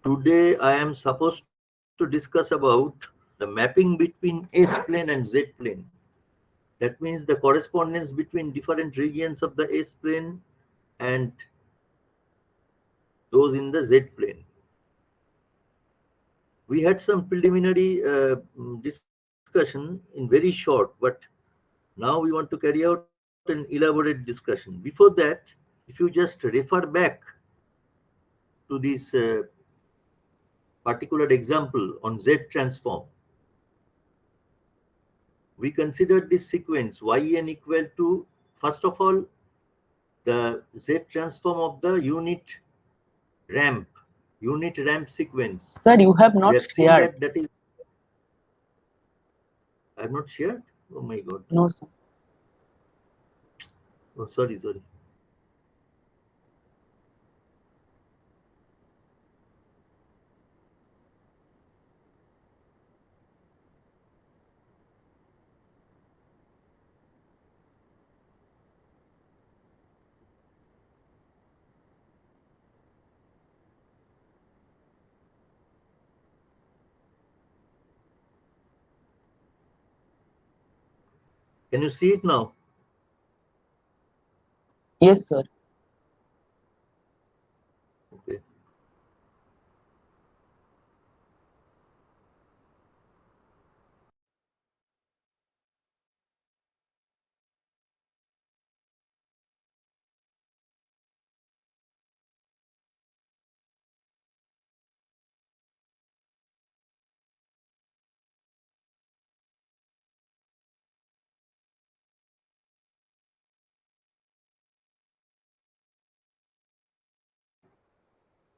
Today I am supposed to discuss about the mapping between S plane and Z plane. That means the correspondence between different regions of the S plane and those in the Z plane. We had some preliminary discussion in very short, but now we want to carry out an elaborate discussion. Before that, if you just refer back to this particular example on Z transform, we considered this sequence yn equal to, first of all, the Z transform of the ramp, unit ramp sequence. Sir, you have We not have seen shared. that is, I have not shared. Oh my God. No, sir. Oh, sorry. Can you see it now? Yes, sir. Okay.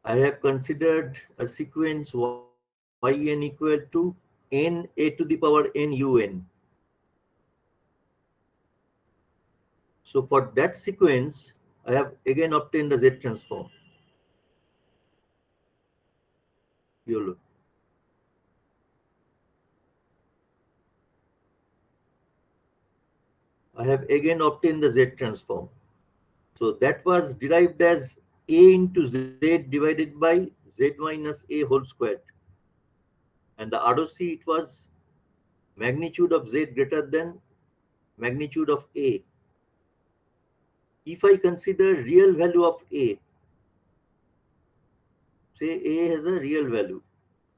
I have considered a sequence yn equal to n a to the power n un. So for that sequence, I have again obtained the Z transform. You look. I have again obtained the Z transform. So that was derived as A into Z divided by Z minus A whole squared. And the ROC, it was magnitude of Z greater than magnitude of A. If I consider real value of A, say A has a real value,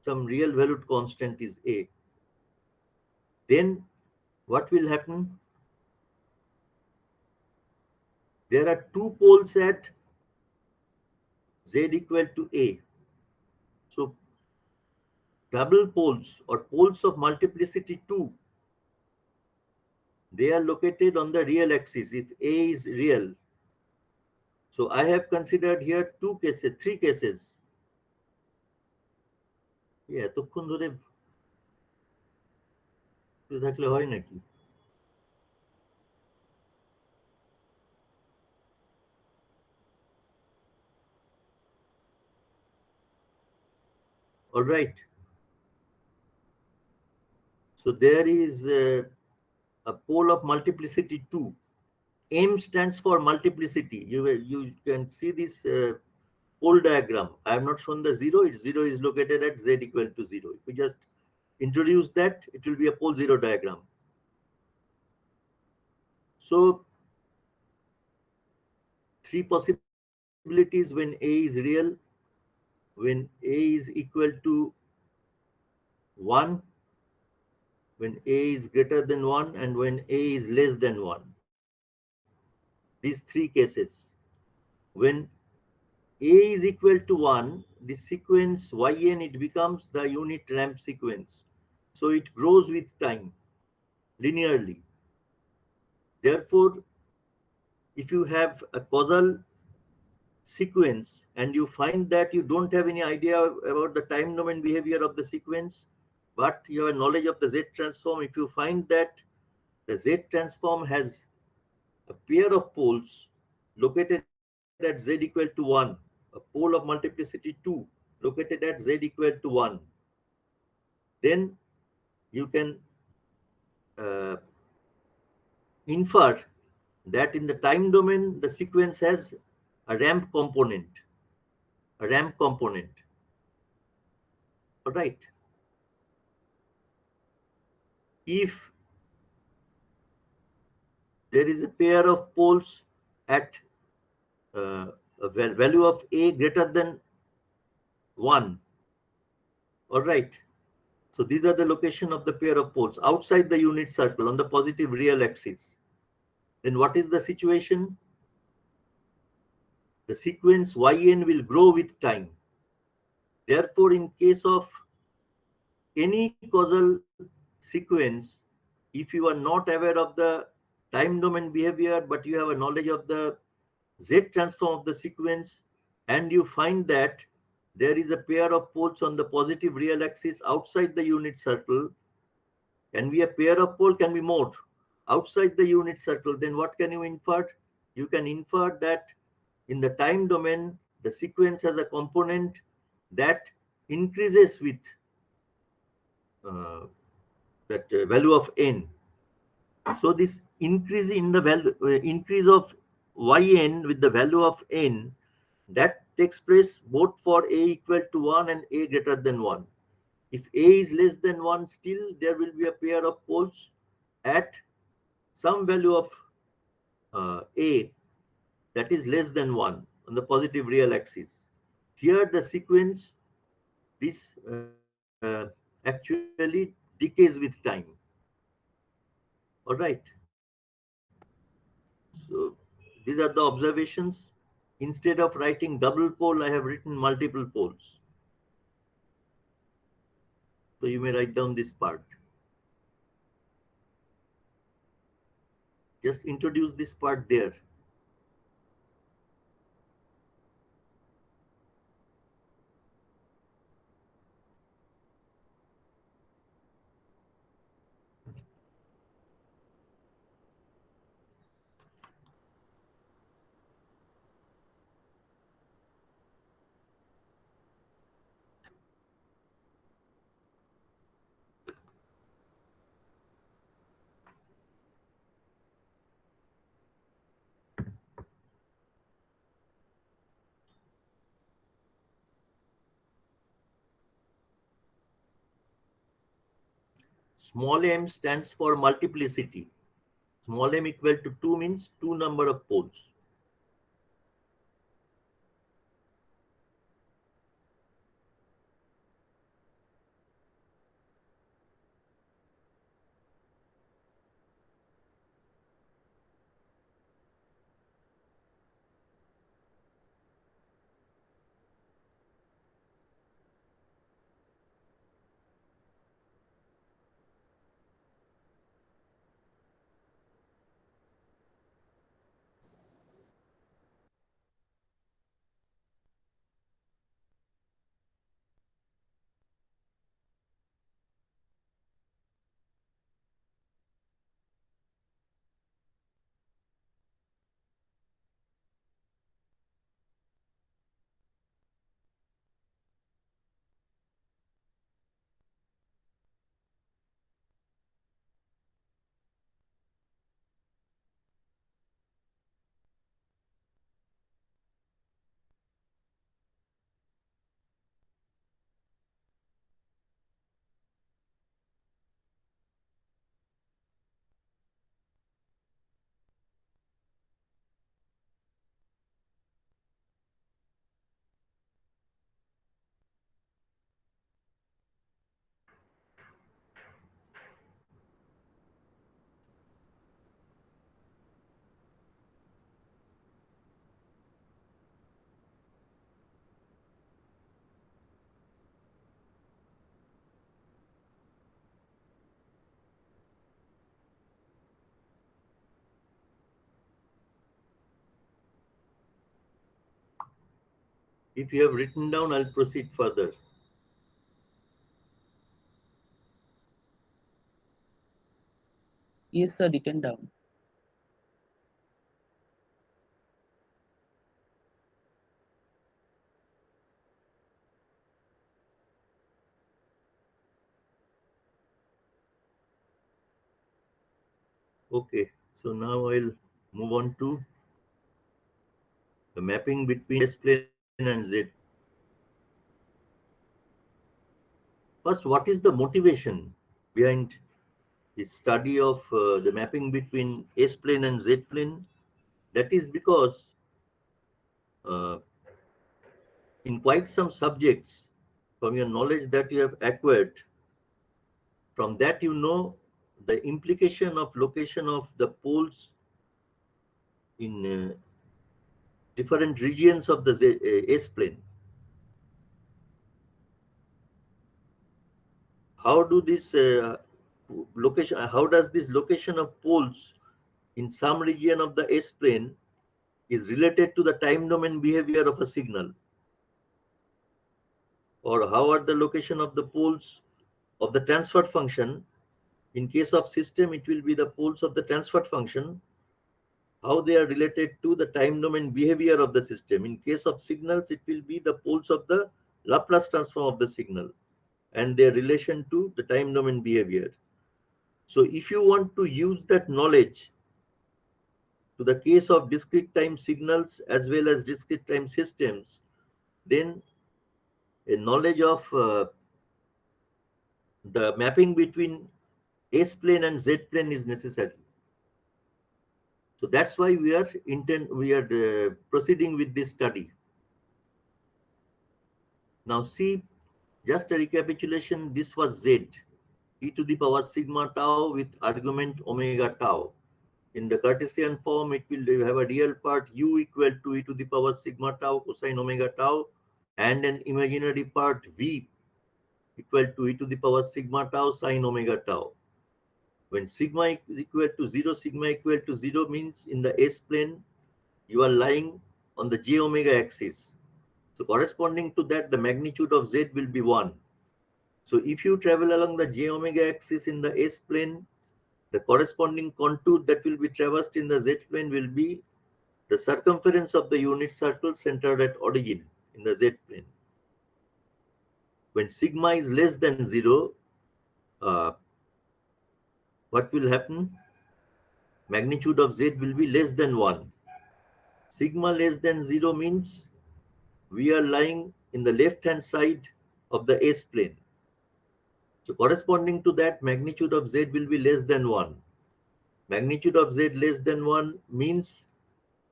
some real valued constant is A, then what will happen? There are two poles at Z equal to A. So double poles or poles of multiplicity 2, they are located on the real axis if A is real. So I have considered here three cases. Yeah, এতক্ষণ ধরে থাকলে হয় নাকি? All right. So there is a pole of multiplicity 2. M stands for multiplicity. You can see this pole diagram. I have not shown the 0. Its 0 is located at Z equal to 0. If we just introduce that, it will be a pole 0 diagram. So three possibilities when A is real, when A is equal to 1, when A is greater than 1, and when A is less than 1. These three cases. When A is equal to 1, the sequence yn, it becomes the unit ramp sequence. So it grows with time linearly. Therefore, if you have a causal sequence and you find that you don't have any idea about the time domain behavior of the sequence, but you have knowledge of the Z transform, if you find that the Z transform has a pair of poles located at Z equal to 1, a pole of multiplicity 2 located at Z equal to 1, then you can infer that in the time domain, the sequence has a ramp component. All right. If there is a pair of poles at a value of a greater than 1, all right. So these are the location of the pair of poles outside the unit circle on the positive real axis. Then what is the situation? The sequence yn will grow with time. Therefore, in case of any causal sequence, if you are not aware of the time domain behavior, but you have a knowledge of the Z transform of the sequence, and you find that there is a pair of poles on the positive real axis outside the unit circle, can be a pair of pole, can be more outside the unit circle, then what can you infer? You can infer that in the time domain, the sequence has a component that increases with uh, that value of n. So this increase in the value, increase of yn with the value of n, that takes place both for a equal to 1 and a greater than 1. If a is less than 1, still there will be a pair of poles at some value of a that is less than 1 on the positive real axis. Here the sequence, this actually decays with time. All right. So these are the observations. Instead of writing double pole, I have written multiple poles. So you may write down this part. Just introduce this part there. Small m stands for multiplicity. Small m equal to 2 means 2 number of poles. If you have written down, I'll proceed further. Yes, sir, written down. Okay, so now I'll move on to the mapping between S plane and Z. First, what is the motivation behind the study of the mapping between S plane and Z plane? That is because uh, in quite some subjects, from your knowledge that you have acquired, from that you know the implication of location of the poles in different regions of the S plane. How do this location? How does this location of poles in some region of the S plane is related to the time domain behavior of a signal? Or how are the location of the poles of the transfer function? In case of system, it will be the poles of the transfer function, how they are related to the time domain behavior of the system. In case of signals, it will be the poles of the Laplace transform of the signal and their relation to the time domain behavior. So if you want to use that knowledge to the case of discrete time signals as well as discrete time systems, then a knowledge of the mapping between S plane and Z plane is necessary. So that's why we are proceeding with this study. Now see, just a recapitulation, this was Z, e to the power sigma tau with argument omega tau. In the Cartesian form, it will have a real part u equal to e to the power sigma tau cosine omega tau and an imaginary part v equal to e to the power sigma tau sine omega tau. When sigma is equal to 0, sigma equal to 0 means in the S plane, you are lying on the j omega axis. So corresponding to that, the magnitude of z will be 1. So if you travel along the j omega axis in the S plane, the corresponding contour that will be traversed in the z plane will be the circumference of the unit circle centered at origin in the z plane. When sigma is less than 0, uh, what will happen? Magnitude of z will be less than 1. Sigma less than 0 means we are lying in the left hand side of the S plane. So corresponding to that, magnitude of z will be less than 1. Magnitude of z less than 1 means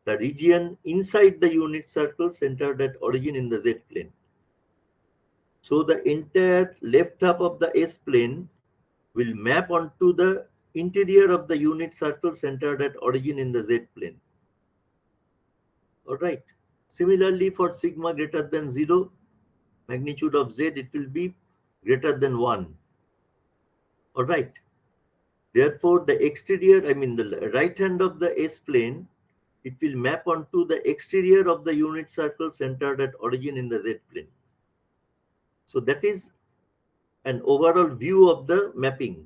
the region inside the unit circle centered at origin in the z plane. So the entire left half of the S plane will map onto the interior of the unit circle centered at origin in the z plane. All right. Similarly, for sigma greater than 0, magnitude of z, it will be greater than 1. All right. Therefore, the exterior, I mean the right hand of the S plane, it will map onto the exterior of the unit circle centered at origin in the Z plane. So that is an overall view of the mapping.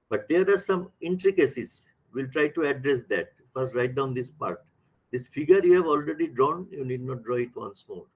But there are some intricacies. We'll try to address that. First, write down this part. This figure you have already drawn, you need not draw it once more.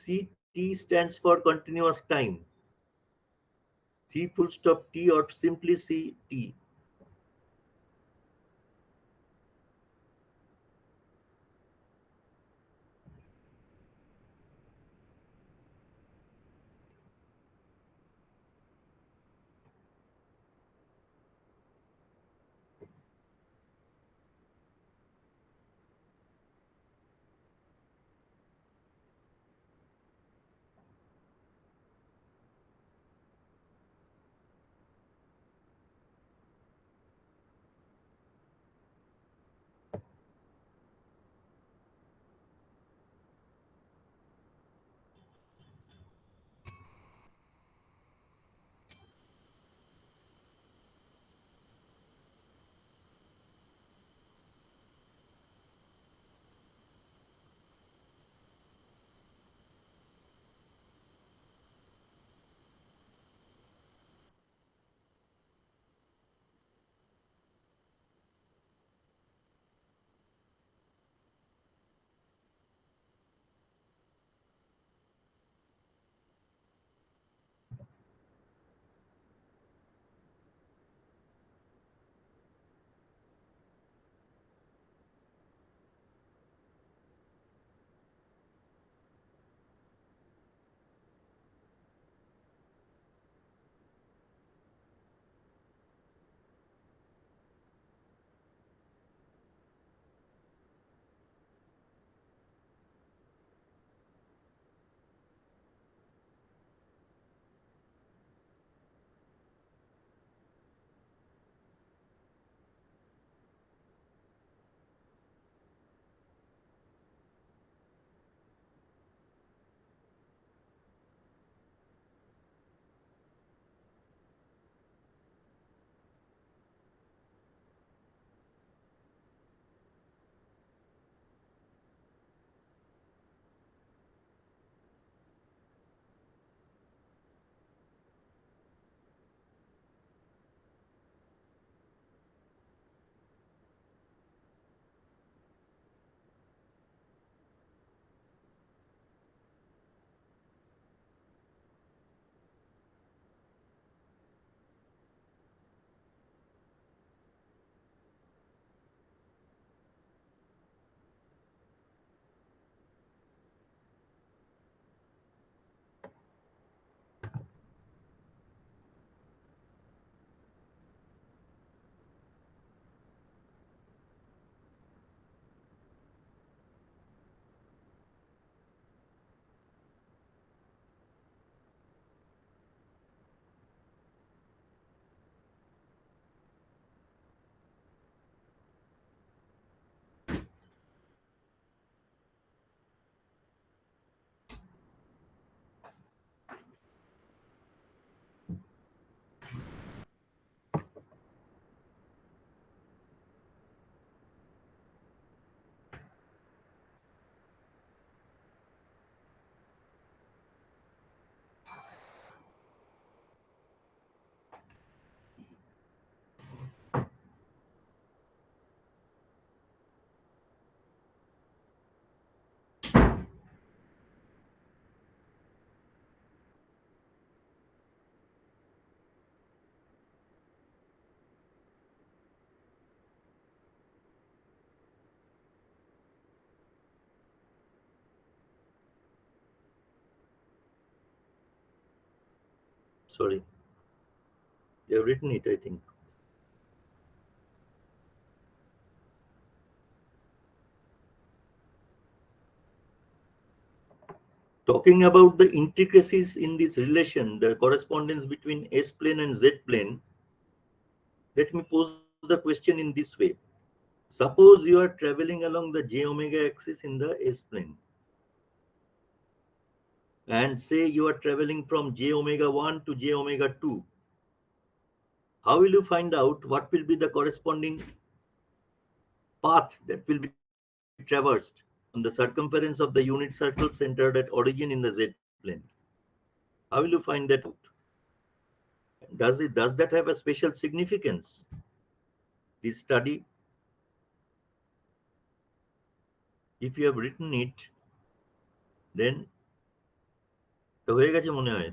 CT stands for continuous time. C full stop T or simply CT. Sorry, they have written it, I think. Talking about the intricacies in this relation, the correspondence between S plane and Z plane, let me pose the question in this way. Suppose you are traveling along the j omega axis in the S plane, and say you are traveling from j omega 1 to j omega 2. How will you find out what will be the corresponding path that will be traversed on the circumference of the unit circle centered at origin in the Z plane? How will you find that out? Does that have a special significance? This study, if you have written it, then তো হয়ে গেছে মনে হয়.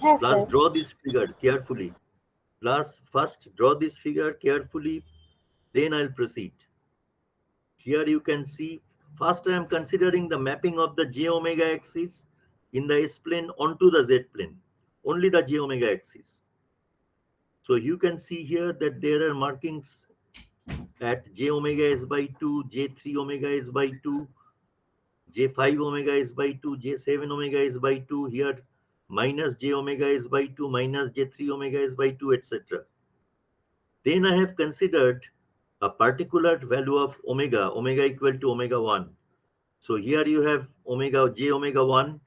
হ্যাঁ Plus sir. draw this figure carefully. Plus first draw this figure carefully, then I'll proceed. Here you can see, first I am considering the mapping of the j omega axis in the S plane onto the Z plane, only the j omega axis. So you can see here that there are markings at j omega s by 2, j3 omega s by 2, j5 omega s by 2, j7 omega s by 2, here minus j omega s by 2, minus j3 omega s by 2, etc. Then I have considered a particular value of omega, omega equal to omega 1. So here you have omega j omega 1.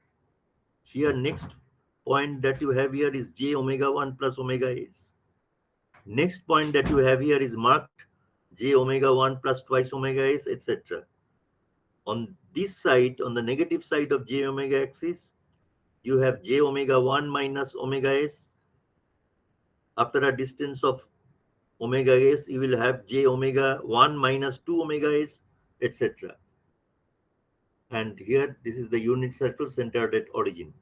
Here next point that you have here is j omega 1 plus omega s. Next point that you have here is marked j omega 1 plus twice omega s, etc. On this side, on the negative side of j omega axis, you have j omega 1 minus omega s. After a distance of omega s, you will have j omega 1 minus 2 omega s, etc. And here, this is the unit circle centered at origin.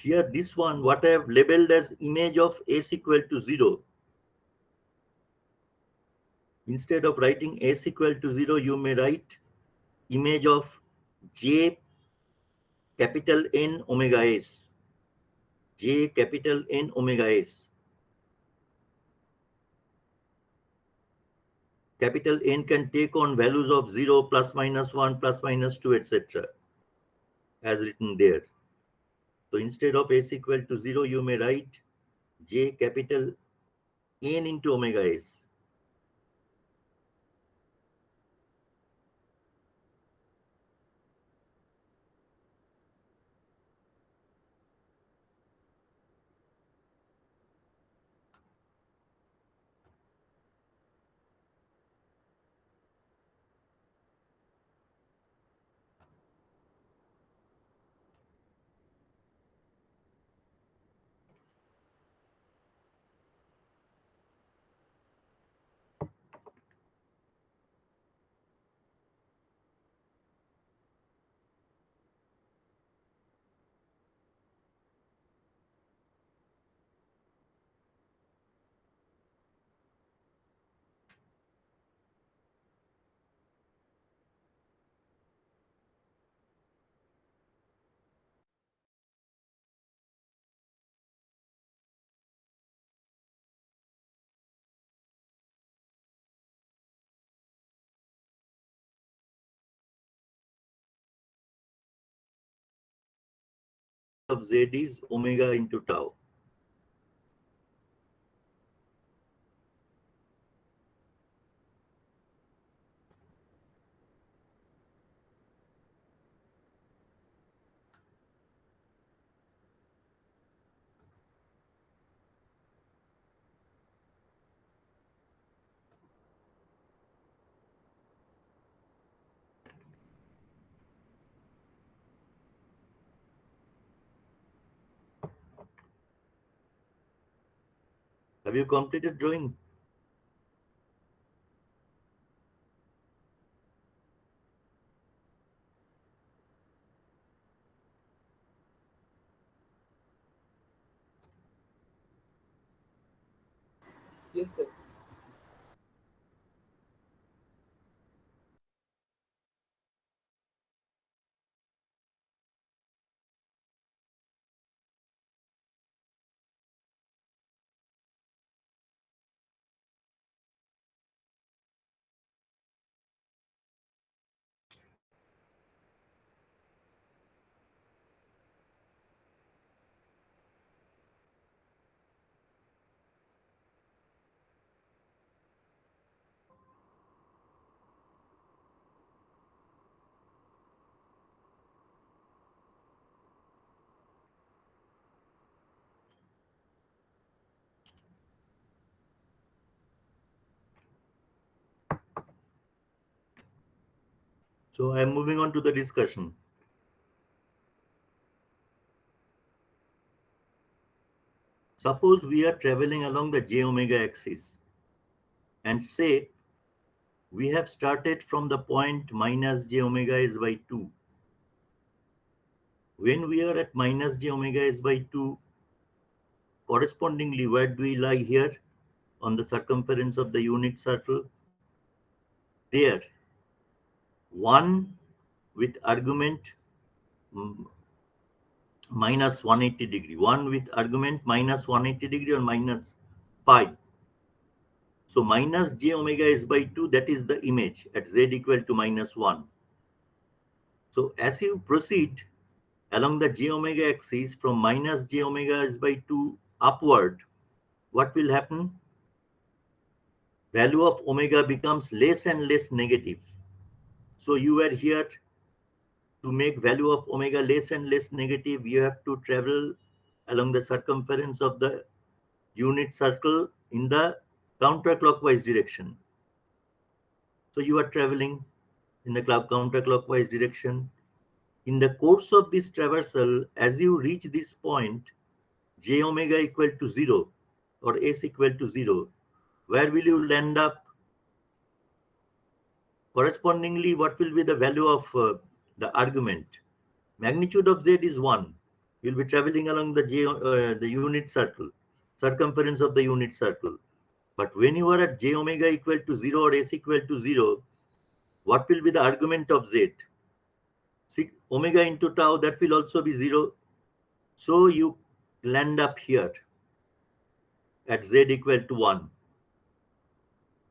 Here, this one, what I have labeled as image of s equal to 0. Instead of writing s equal to 0, you may write image of j capital N omega s. J capital N omega s. Capital N can take on values of 0, plus minus 1, plus minus 2, etc. as written there. So instead of s equal to 0, you may write j capital N into omega s. of z is omega into tau. Have you completed drawing? Yes, sir. So I'm moving on to the discussion. Suppose we are traveling along the j omega axis and say we have started from the point minus j omega is by 2. When we are at minus j omega is by 2, correspondingly, where do we lie here? On the circumference of the unit circle. There, 1 with argument minus 180 degree, 1 with argument minus 180 degree or minus pi. So minus j omega is by 2, that is the image at z equal to minus 1. So as you proceed along the j omega axis from minus j omega is by 2 upward, what will happen? Value of omega becomes less and less negative. So you are here to make value of omega less and less negative, you have to travel along the circumference of the unit circle in the counterclockwise direction. So you are traveling in the counterclockwise direction. In the course of this traversal, as you reach this point, j omega equal to 0 or s equal to 0, where will you land up? Correspondingly, what will be the value of the argument? Magnitude of z is 1. You'll be traveling along the unit circle, circumference of the unit circle. But when you are at j omega equal to 0 or s equal to 0, what will be the argument of z? Omega into tau, that will also be 0. So you land up here at z equal to 1.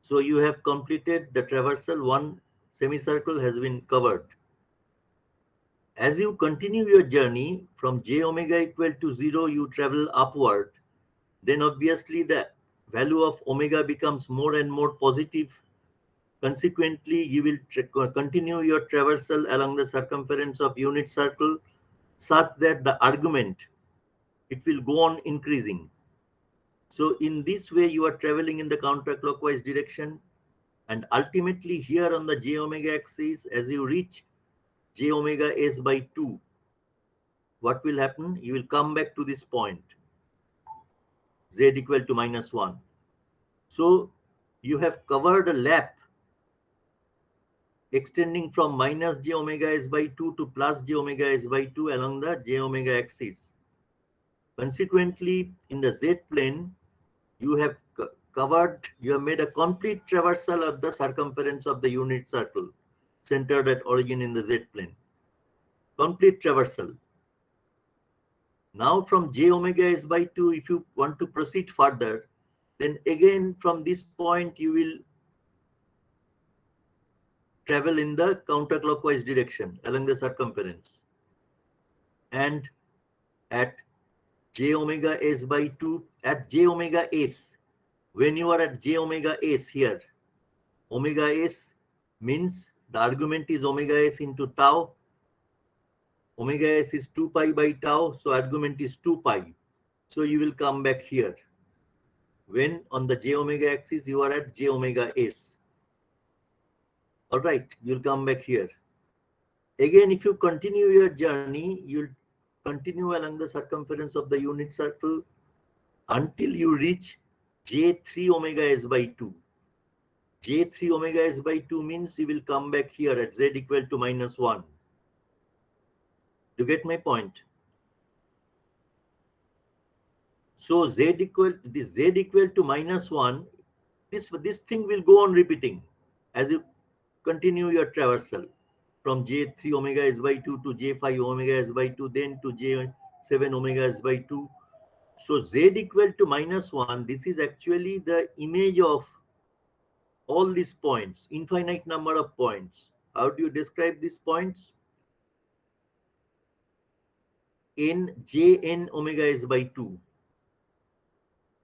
So you have completed the traversal, one semicircle has been covered. As you continue your journey from j omega equal to 0, you travel upward, then obviously the value of omega becomes more and more positive. Consequently, you will continue your traversal along the circumference of unit circle such that the argument, it will go on increasing. So in this way, you are traveling in the counterclockwise direction, and ultimately here on the j omega axis, as you reach j omega s by 2, what will happen? You will come back to this point, z equal to minus 1. So you have covered a lap extending from minus j omega s by 2 to plus j omega s by 2 along the j omega axis. Consequently, in the z plane, you have you have made a complete traversal of the circumference of the unit circle centered at origin in the z plane. Complete traversal. Now from j omega s by 2, if you want to proceed further, then again from this point you will travel in the counterclockwise direction along the circumference. And at j omega s by 2 at j omega s. When you are at j omega s here, omega s means the argument is omega s into tau. Omega s is 2 pi by tau, so argument is 2 pi. So you will come back here. When on the j omega axis you are at j omega s. All right, you'll come back here. Again, if you continue your journey, you'll continue along the circumference of the unit circle until you reach j3 omega s by 2. j3 omega s by 2 means you will come back here at z equal to minus 1. You get my point? So z equal to minus 1, this thing will go on repeating as you continue your traversal from j3 omega s by 2 to j5 omega s by 2, then to j7 omega s by 2. So z equal to minus 1, this is actually the image of all these points, infinite number of points. How do you describe these points? In jn omega s by 2.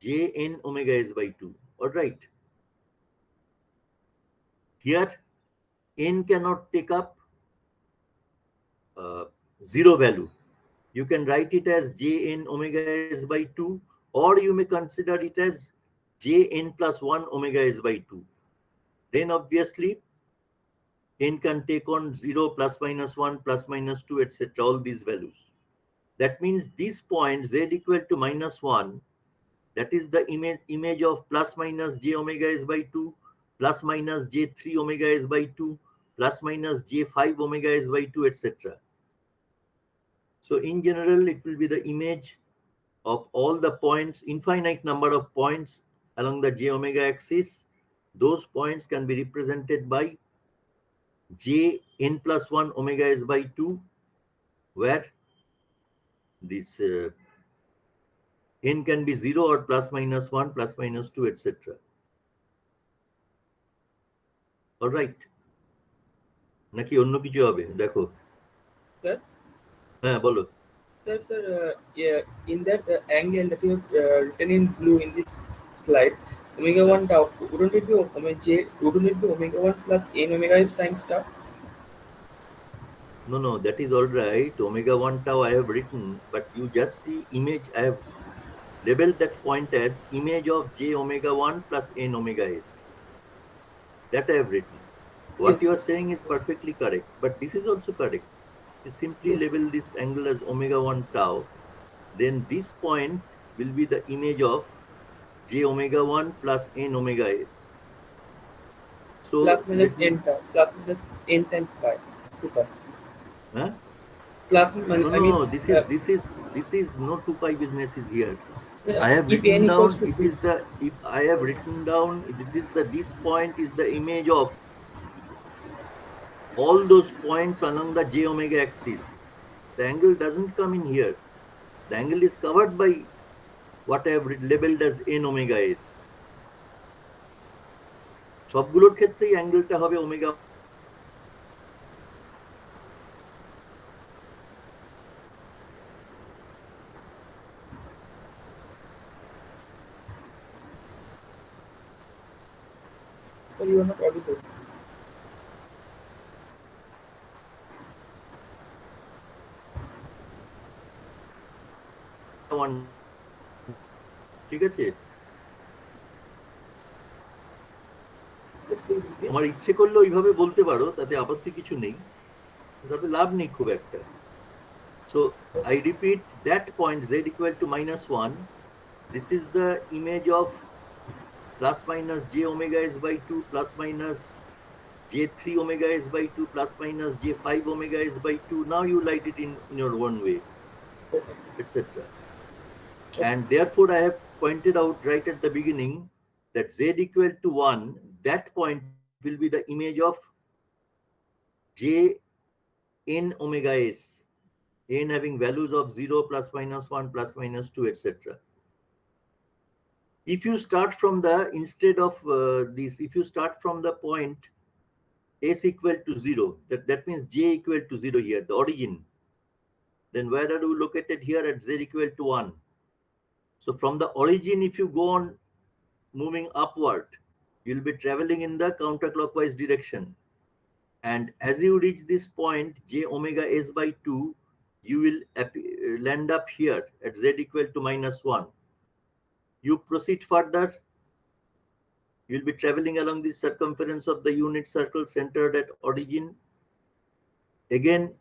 Jn omega s by 2. All right. Here, n cannot take up uh, zero value. You can write it as jn omega s by 2, or you may consider it as jn plus 1 omega s by 2. Then obviously, n can take on 0, plus minus 1, plus minus 2, etc. All these values. That means this point z equal to minus 1, that is the image of plus minus j omega s by 2, plus minus j3 omega s by 2, plus minus j5 omega s by 2, etc. So in general, it will be the image of all the points, infinite number of points along the j omega axis. Those points can be represented by j n plus 1 omega s by 2, where this n can be 0 or plus minus 1, plus minus 2, etc. All right. নাকি অন্য কিছু হবে দেখো? Sir, হ্যাঁ বলো। yeah, in that angle that you have written in blue in this slide, omega 1 tau, wouldn't it be omega 1 plus n omega s times tau? No, that is all right. Omega 1 tau I have written, but you just see image. I have labeled that point as image of j omega 1 plus n omega s. That I have written. What Yes, you are saying is perfectly correct, but this is also correct. You simply yes, label this angle as omega 1 tau, then this point will be the image of j omega 1 plus n omega s. plus So minus let n me, tau, plus minus n times pi, 2 pi. huh? Plus, No, I mean, no, this is no 2 pi business is here. I have if n written equals down, to it 2, is the, if I have written down, this point is the image of all those points along the j omega axis. The angle doesn't come in here. The angle is covered by what I have labeled as n omega s. সবগুলোর ক্ষেত্রেই অ্যাঙ্গেলটা হবে omega. so you are not audible. ঠিক আছে, So please repeat. তোমার ইচ্ছে করলে ওইভাবে বলতে পারো, তাতে আপত্তি কিছু নেই, তাতে লাভ নেই খুব একটা। So I repeat, that point z equal to minus 1, this is the image of plus minus j omega s by 2, plus minus j3 omega s by 2, plus minus j5 omega s by 2. Now you write it in your own way, Okay. etc. Okay. And therefore, I have pointed out right at the beginning that z equal to 1, that point will be the image of j n omega s, n having values of 0, plus minus 1, plus minus 2, etc. If you start from the, instead of this, if you start from the point s equal to 0, that means j equal to 0 here, the origin, then where are you located here at z equal to 1? So from the origin, if you go on moving upward, you'll be traveling in the counterclockwise direction. And as you reach this point, j omega s by 2, you will land up here at z equal to -1. You proceed further, you'll be traveling along the circumference of the unit circle centered at origin. Again,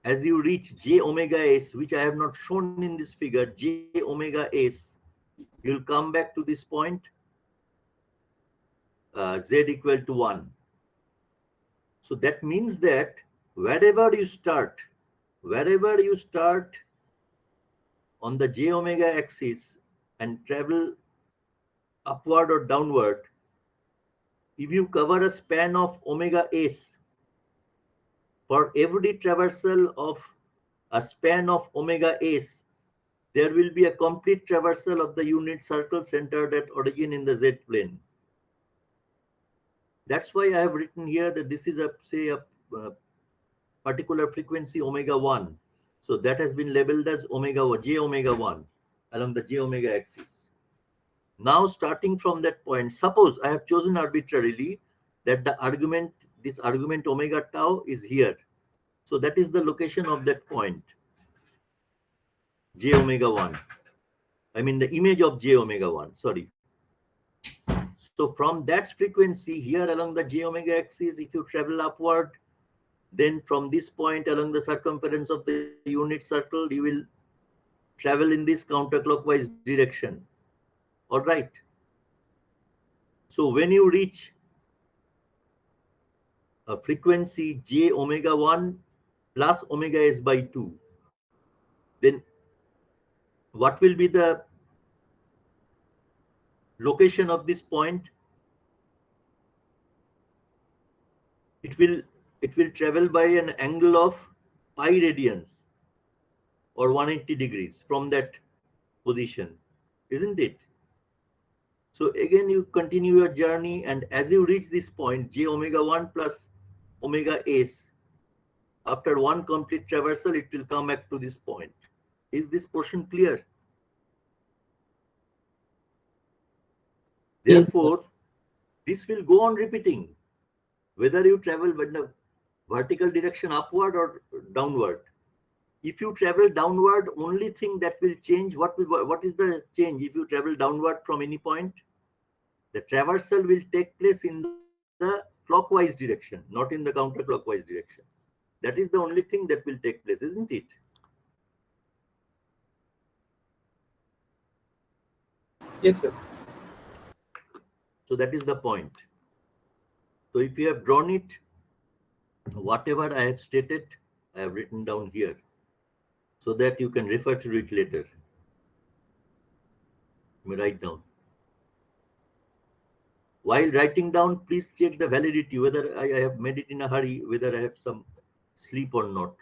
as you reach j omega s, which I have not shown in this figure, j omega s, you'll come back to this point, z equal to 1. So that means that wherever you start, wherever you start on the j omega axis and travel upward or downward, if you cover a span of omega s, for every traversal of a span of omega s, there will be a complete traversal of the unit circle centered at origin in the z plane. That's why I have written here that this is a, say, a particular frequency omega 1. So that has been labeled as j omega 1 along the j omega axis. Now, starting from that point, suppose I have chosen arbitrarily that this argument omega tau is here. So that is the location of that point, j omega 1. I mean the image of j omega 1, sorry. So from that frequency here along the j omega axis, if you travel upward, then from this point along the circumference of the unit circle, you will travel in this counterclockwise direction. All right. So when you reach a frequency j omega 1 plus omega s by 2, then what will be the location of this point? It will travel by an angle of pi radians or 180 degrees from that position, isn't it? So again, you continue your journey, and as you reach this point, j omega 1 plus omega s, after one complete traversal, it will come back to this point. Is this portion clear? Yes, sir. Therefore, this will go on repeating, whether you travel in the vertical direction upward or downward. If you travel downward, only thing that will change, what is the change if you travel downward from any point? The traversal will take place in the clockwise direction, not in the counterclockwise direction. That is the only thing that will take place, isn't it? Yes, sir. So that is the point. So if you have drawn it, whatever I have stated, I have written down here so that you can refer to it later. Let me write down. While writing down, please check the validity, whether I have made it in a hurry, whether I have some sleep or not.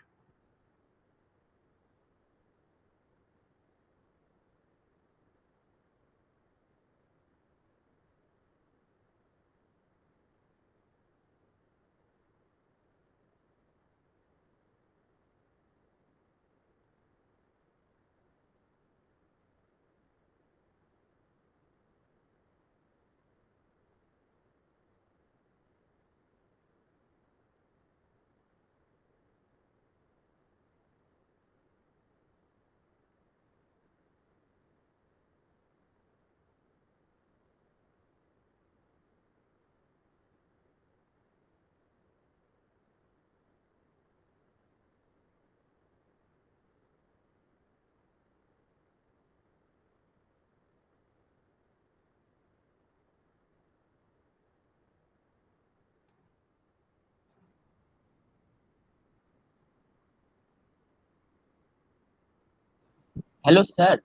Hello sir.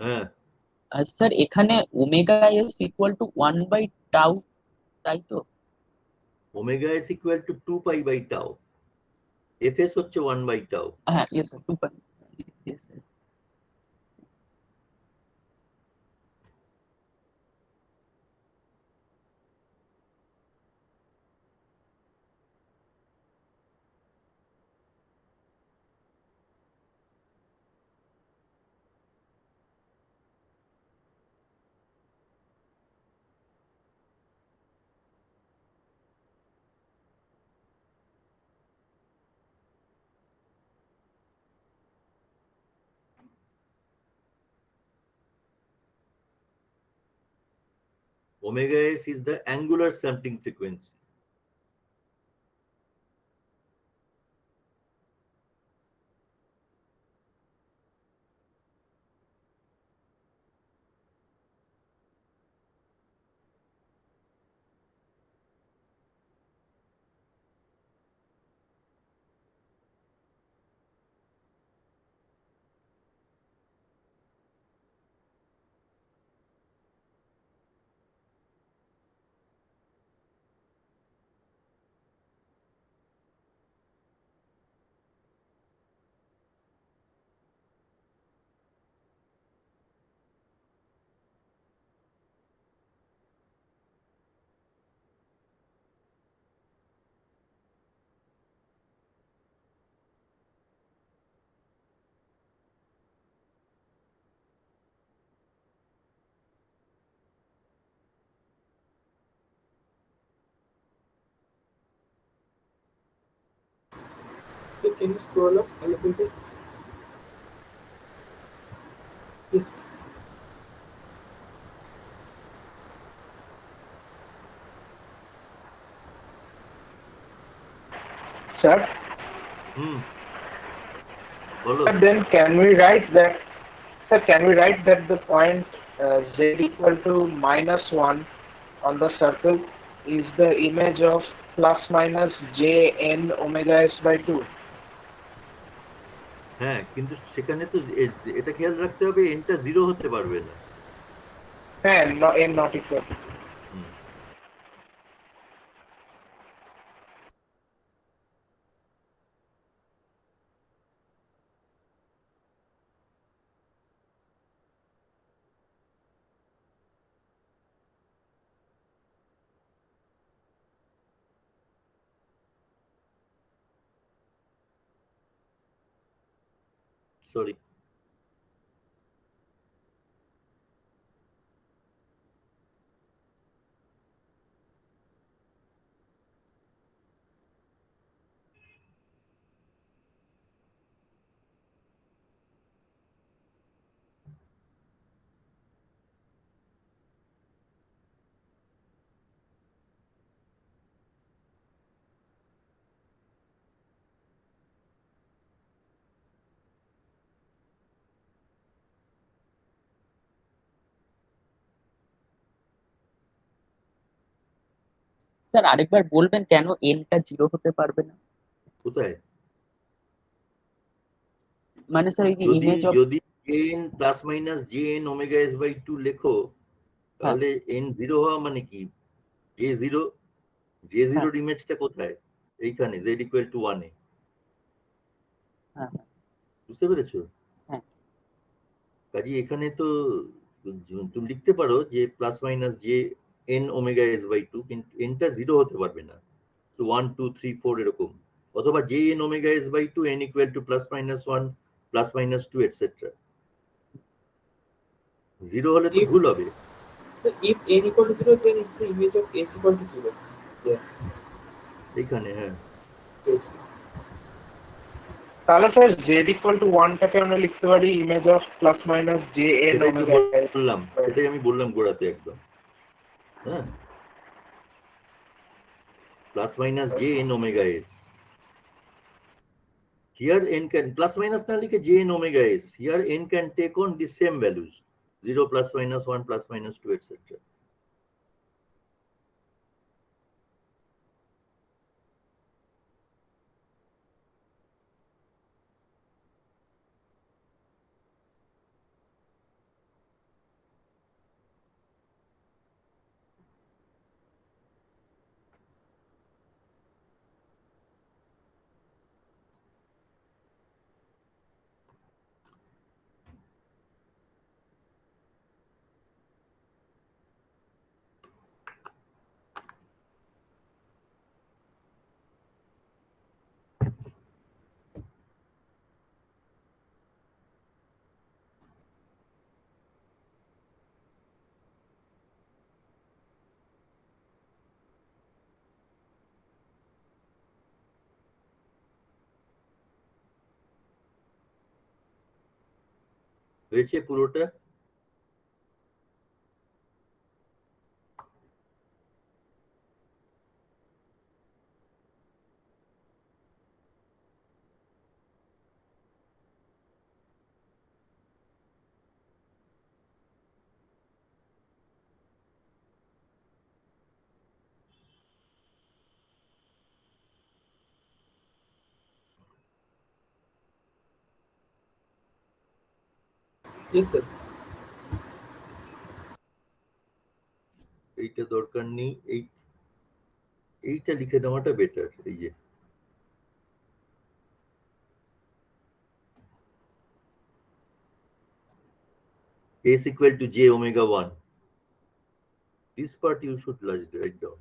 Uh, sir এখানে omega S equal to 1/টাউ, তাই তো? omega is equal to 2 pi by tau. Fs হচ্ছে 1 by tau. হ্যাঁ, yes sir, 2 pi. Yes sir. omega s is the angular sampling frequency. So can you scroll up a little bit? Yes. Sir, Hmm. Bolo. but then can we write that, sir, can we write that the point z equal to -1 on the circle is the image of plus minus j n omega s by 2? হ্যাঁ, কিন্তু সেখানে তো এটা খেয়াল রাখতে হবে এনটা 0 হতে পারবে না। And no, n not equal to 2. Hmm. Sorry. Sir আরেকবার বলবেন কেন এনটা 0 হতে পারবে না? কোথায়? মানে স্যার এই যে যদি ইমেজ অফ, যদি n plus minus j n omega s by 2 লেখো, হ্যাঁ তাহলে n 0 হওয়া মানে কি? জে 0, জে হ্যাঁ 0 ইমেজটা কোথায়? এইখানে z ইকুয়াল টু 1 এ। হ্যাঁ বুঝতে পেরেছো? হ্যাঁ কাজে এখানে তো তুমি লিখতে পারো যে plus minus j n omega s by 2, কিন্তু এনটা 0 হতে পারবে না। তো 1 2 3 4 এরকম, অথবা j n omega s by 2 n equal to plus minus 1 plus minus 2 etcetera. 0 হলে তো If ভুল হবে। if n equal to 0, then it's the image of s equal to 0. Yeah. এইখানে হ্যাঁ, Yes. তাহলে স্যার z equal to 1 টাকে আমরা লিখতে পারি image of plus minus j n সেটাই তো omega s বললাম, by সেটাই আমি বললাম গোড়াতে একদম। হ্যাঁ, plus minus j n omega S. Here n can plus minus না লিখে j n omega s. Here n can take on the same values, 0 plus minus 1 plus minus 2 etc. হয়েছে পুরোটা? Yes, sir. এইটা দরকার নেই, এইটা লিখে নেওয়াটা বেটার। এই যে s equal to j omega 1, this part you should write down.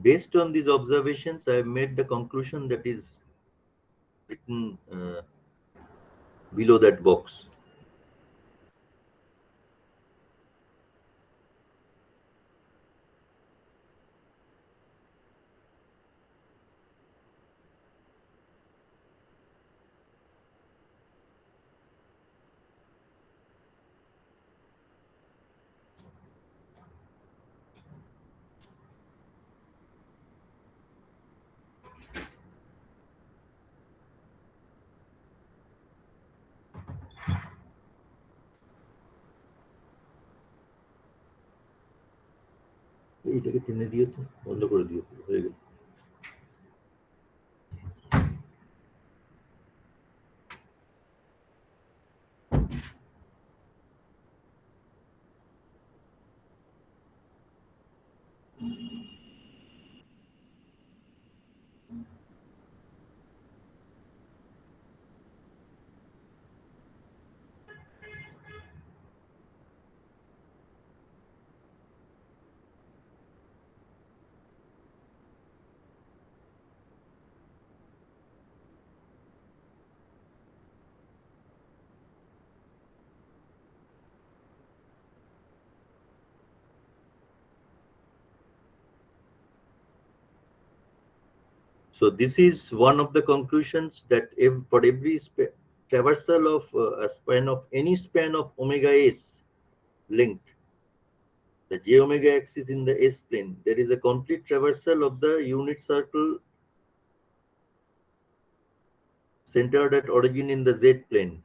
Based on these observations, I have made the conclusion that is written below that box. এইটাকে টেনে দিও তো, বন্ধ করে দিও, হয়ে গেল। So this is one of the conclusions, that for every traversal of a span of any span of omega s length, the j omega axis in the s plane, there is a complete traversal of the unit circle centered at origin in the z plane.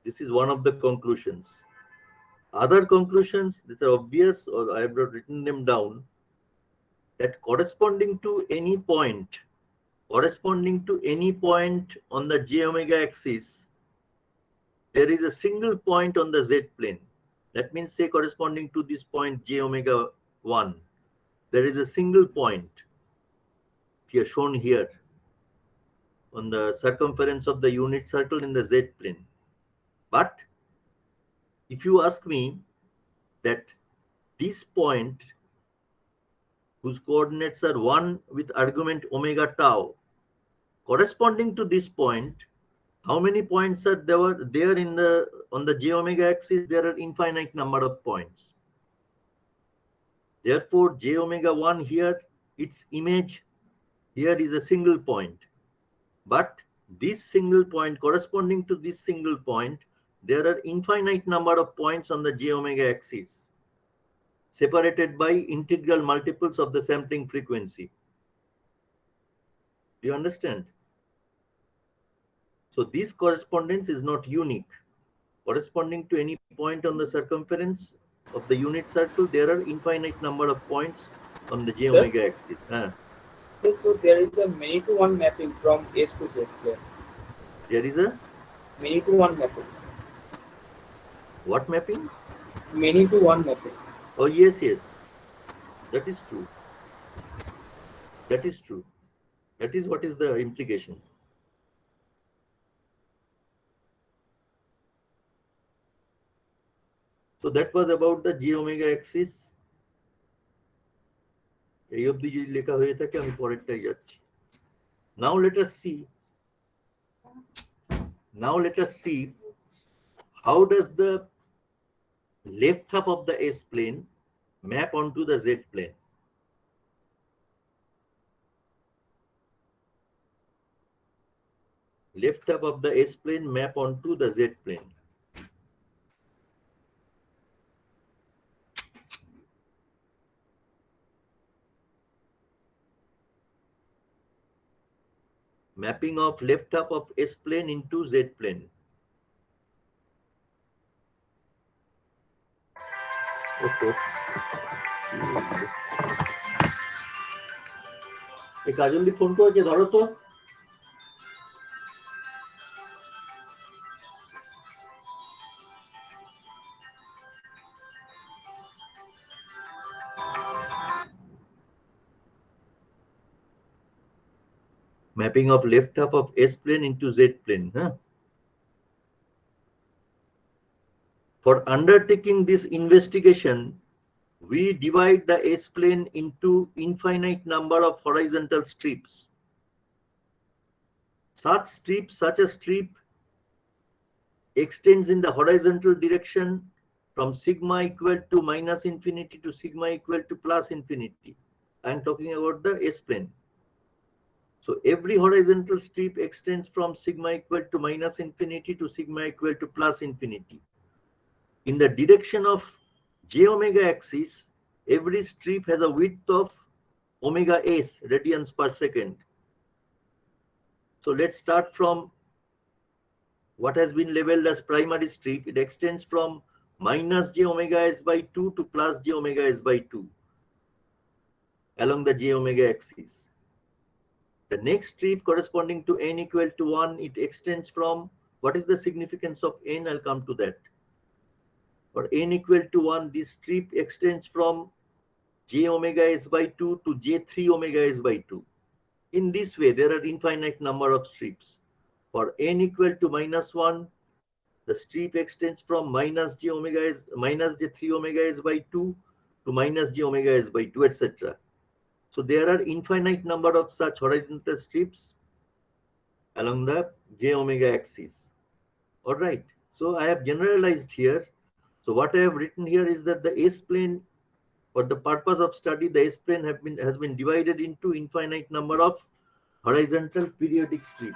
This is one of the conclusions. Other conclusions, these are obvious, or I have not written them down, that corresponding to any point on the j omega axis, there is a single point on the z plane. That means, say, corresponding to this point j omega 1, there is a single point here shown here on the circumference of the unit circle in the z plane. But if you ask me that this point, whose coordinates are 1 with argument omega tau, corresponding to this point, how many points are there in the on the j omega axis? There are infinite number of points. Therefore, j omega 1 here, its image here is a single point. But this single point, corresponding to this single point, there are infinite number of points on the j omega axis, separated by integral multiples of the sampling frequency. Do you understand? So this correspondence is not unique. Corresponding to any point on the circumference of the unit circle, there are infinite number of points on the j omega axis. Yes, so there is a many to one mapping from S to Z plane. There is a Many to one mapping. what mapping? Many to one mapping. Oh, yes, that is true. That is true. That is what is the implication. So that was about the j omega axis. এই অবধি যদি লেখা হয়ে থাকে আমি পরেরটাই যাচ্ছি। Now let us see how does the left half of the S plane map onto the Z plane. Left half of the S plane map onto the Z plane. Mapping of left half of S plane into Z plane. এই কাজল দি phone করেছে, ধরো তো। Mapping of left half of S plane into Z plane. For undertaking this investigation, we divide the S plane into infinite number of horizontal strips. Such a strip extends in the horizontal direction from sigma equal to minus infinity to sigma equal to plus infinity. I am talking about the S plane. So every horizontal strip extends from sigma equal to minus infinity to sigma equal to plus infinity. In the direction of j omega axis, every strip has a width of omega s radians per second. So let's start from what has been labeled as primary strip. It extends from minus j omega s by 2 to plus j omega s by 2 along the j omega axis. The next strip corresponding to n equal to 1, it extends from, what is the significance of n? I'll come to that. For n equal to 1, this strip extends from j omega s by 2 to j3 omega s by 2. In this way, there are infinite number of strips. For n equal to minus 1, the strip extends from minus j3 omega s by 2 to minus j omega s by 2, etc. So there are infinite number of such horizontal strips along the j omega axis. All right. So I have generalized here. So what I have written here is that the S plane, for the purpose of study, the S plane has been divided into infinite number of horizontal periodic strip.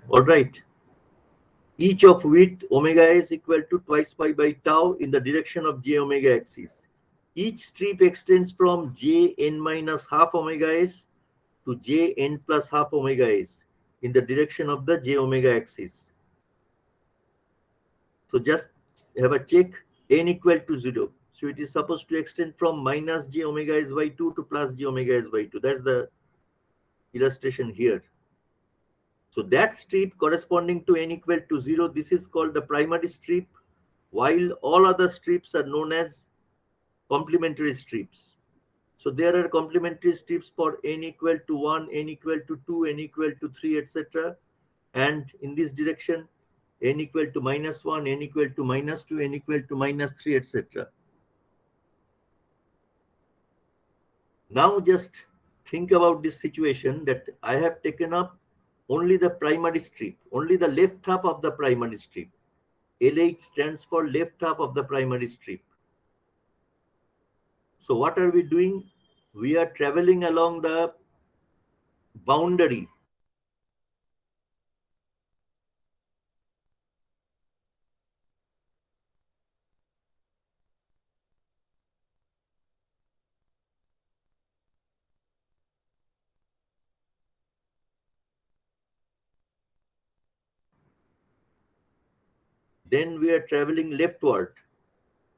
All right. Each of which omega is equal to twice pi by tau in the direction of j omega axis. Each strip extends from j n minus half omega s to j n plus half omega s in the direction of the j omega axis. So just have a check n equal to 0. So it is supposed to extend from minus j omega s by 2 to plus j omega s by 2. That's the illustration here. So that strip corresponding to n equal to 0, this is called the primary strip, while all other strips are known as complementary strips. So there are complementary strips for n equal to 1, n equal to 2, n equal to 3, etc. And in this direction, n equal to minus 1, n equal to minus 2, n equal to minus 3, etc. Now just think about this situation that I have taken up only the primary strip, only the left half of the primary strip. LH stands for left half of the primary strip. So what are we doing? We are traveling along the boundary. Then we are traveling leftward.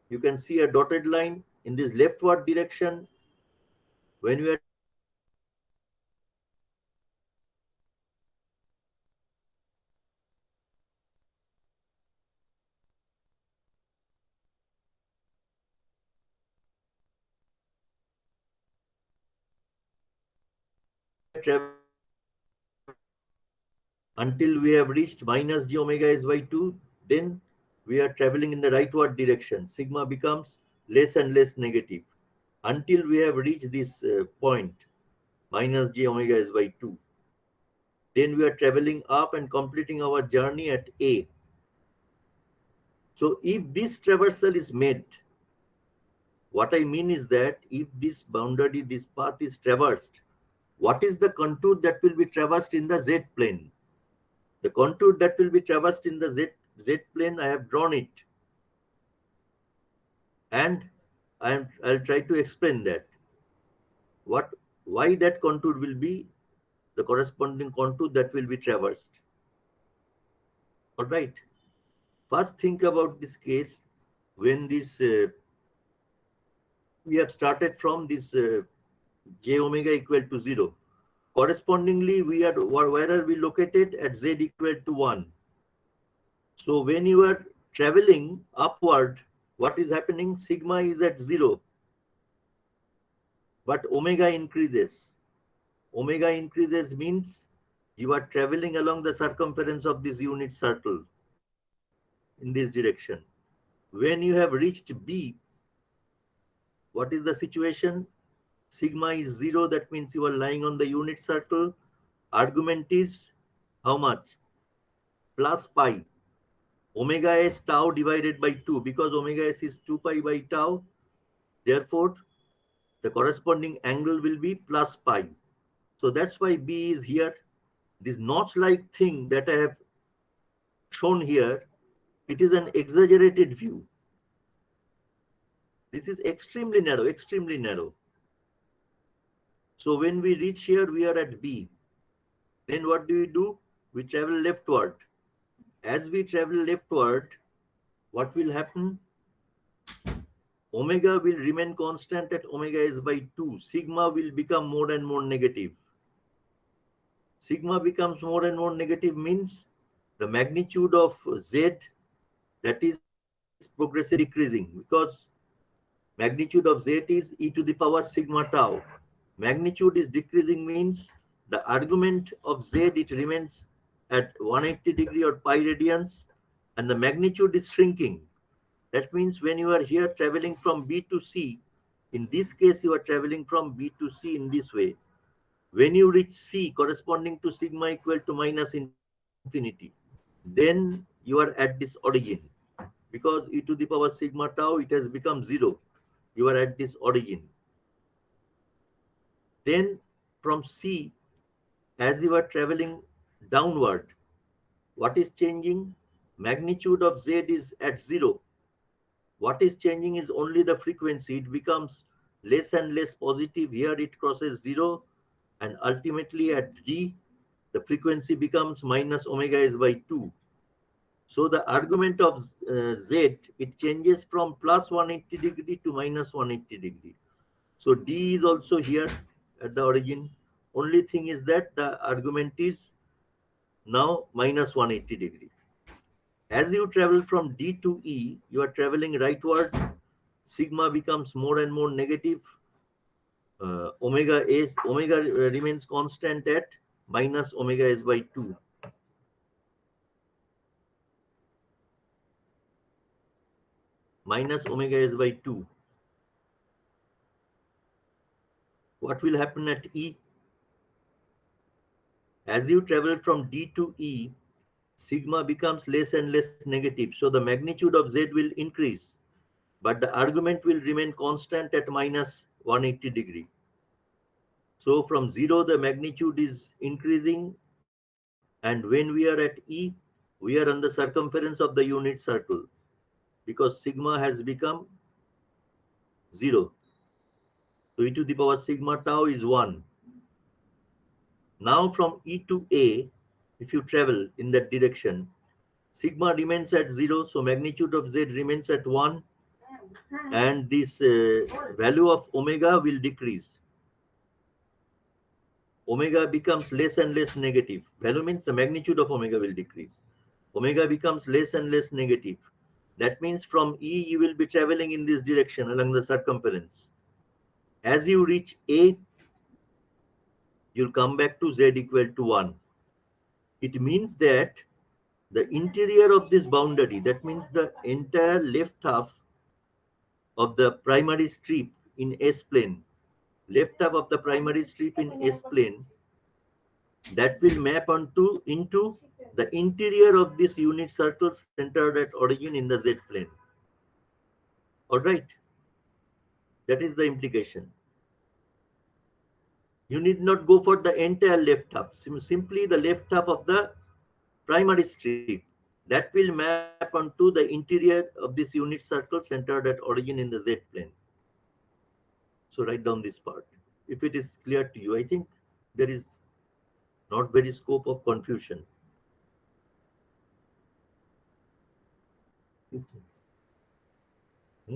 You can see a dotted line in this leftward direction. When we are traveling leftward, until we have reached minus j omega s by 2, then we are traveling in the rightward direction. Sigma becomes less and less negative until we have reached this point, minus j omega s by 2. Then we are traveling up and completing our journey at A. So if this traversal is made, what I mean is that if this boundary, this path is traversed, what is the contour that will be traversed in the Z plane? The contour that will be traversed in the Z plane, I have drawn it. And I'll try to explain that. Why that contour will be the corresponding contour that will be traversed. All right. First, think about this case when this we have started from this j omega equal to 0. Correspondingly, where are we located? At z equal to 1. So when you are traveling upward, what is happening? Sigma is at 0, but omega increases. Omega increases means you are traveling along the circumference of this unit circle in this direction. When you have reached B, what is the situation? Sigma is 0, that means you are lying on the unit circle. Argument is how much? Plus pi. Omega s tau divided by 2, because omega s is 2 pi by tau. Therefore, the corresponding angle will be plus pi. So that's why B is here. This notch-like thing that I have shown here, it is an exaggerated view. This is extremely narrow, extremely narrow. So when we reach here, we are at B. Then what do? We travel leftward. As we travel leftward, what will happen? Omega will remain constant at omega s by 2. Sigma will become more and more negative. Sigma becomes more and more negative means the magnitude of Z, that is progressively decreasing, because magnitude of Z is e to the power sigma tau. Magnitude is decreasing means the argument of Z, it remains at 180 degree or pi radians, and the magnitude is shrinking. That means when you are here traveling from B to C, in this case you are traveling from B to C in this way. When you reach C corresponding to sigma equal to minus infinity, then you are at this origin. because e to the power sigma tau, it has become 0. You are at this origin. Then from C, as you are traveling downward, what is changing? Magnitude of Z is at 0. What is changing is only the frequency. It becomes less and less positive. Here it crosses 0, and ultimately at D, the frequency becomes minus omega s by 2. So the argument of Z, it changes from plus 180 degree to minus 180 degree. So D is also here at the origin. Only thing is that the argument is now minus 180 degree. As you travel from D to E, you are traveling rightward. Sigma becomes more and more negative. Omega remains constant at minus omega s by 2. Minus omega s by 2. What will happen at E? As you travel from D to E, sigma becomes less and less negative. So the magnitude of Z will increase, but the argument will remain constant at minus 180 degree. So from 0, the magnitude is increasing, and when we are at E, we are on the circumference of the unit circle because sigma has become 0. So e to the power sigma tau is 1. Now from E to A, if you travel in that direction, sigma remains at 0, so magnitude of Z remains at 1, and this value of omega will decrease. Omega becomes less and less negative. Value means the magnitude of omega will decrease. Omega becomes less and less negative. That means from E, you will be traveling in this direction along the circumference. As you reach A, you'll come back to Z equal to 1. It means that the interior of this boundary, that means the entire left half of the primary strip in S plane, left half of the primary strip in S plane, that will map onto into the interior of this unit circle centered at origin in the Z plane. All right, that is the implication. You need not go for the entire left half, simply the left half of the primary strip. That will map onto the interior of this unit circle centered at origin in the Z plane. So write down this part. If it is clear to you, I think there is not very scope of confusion. Hmm? Hmm.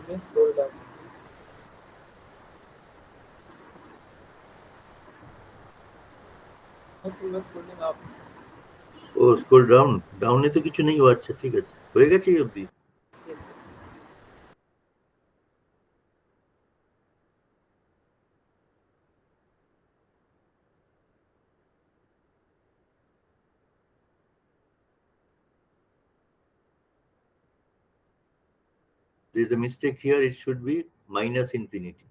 You may scroll down. Also, you are scrolling up. ও scroll down, ডাউনে তো কিছু নেই। ও আচ্ছা, ঠিক আছে, হয়ে গেছে এই অবধি। Yes, sir. There is a mistake here, it should be minus infinity.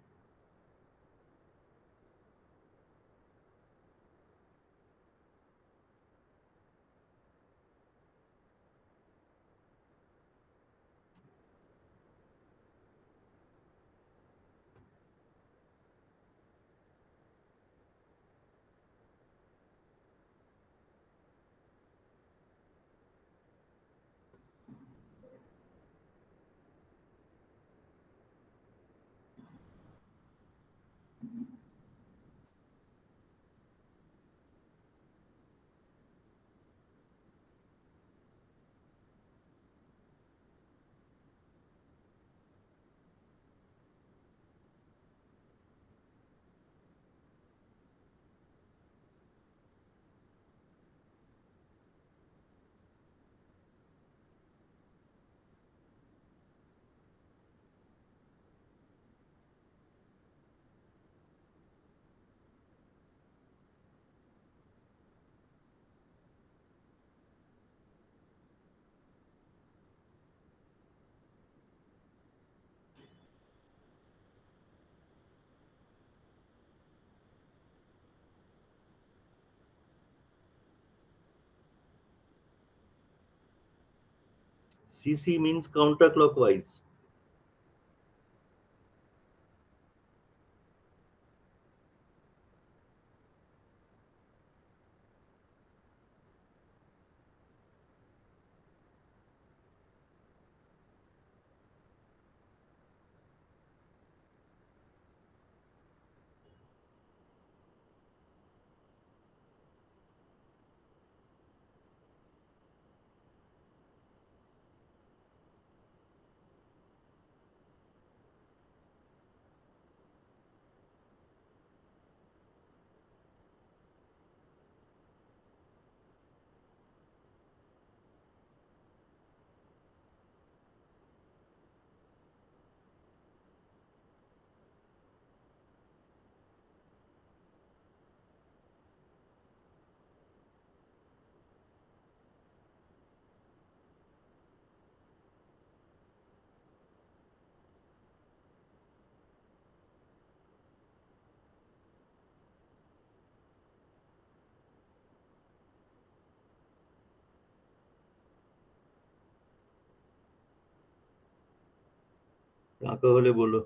CC means counterclockwise. আঁকা হলে বলো।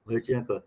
হয়েছে আঁকা?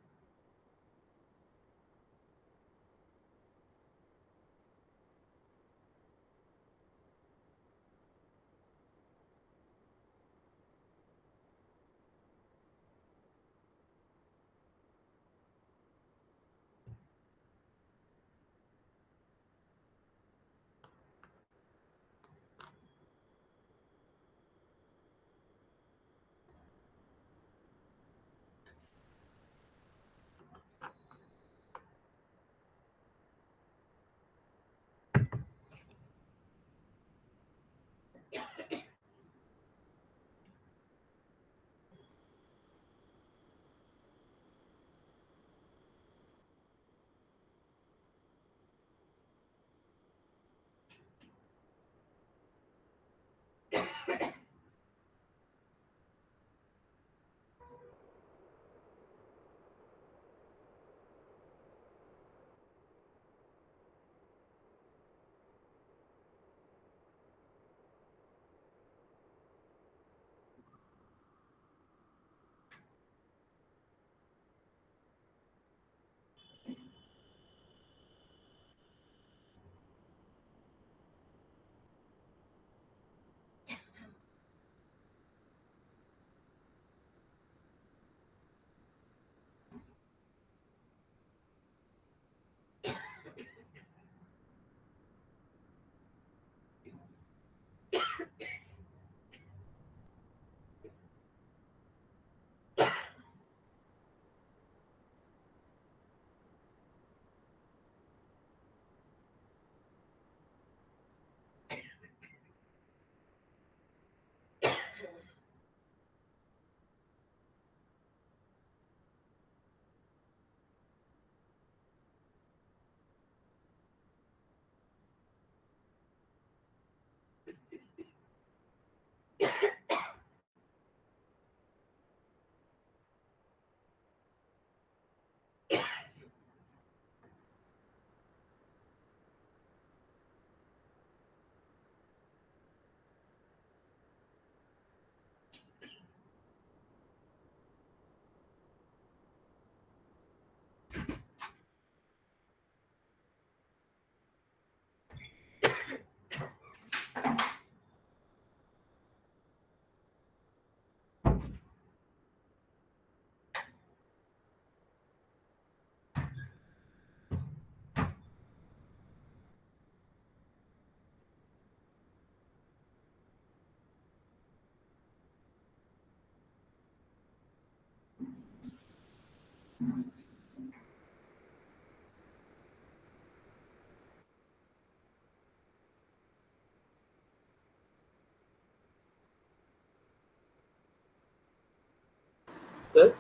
Sir,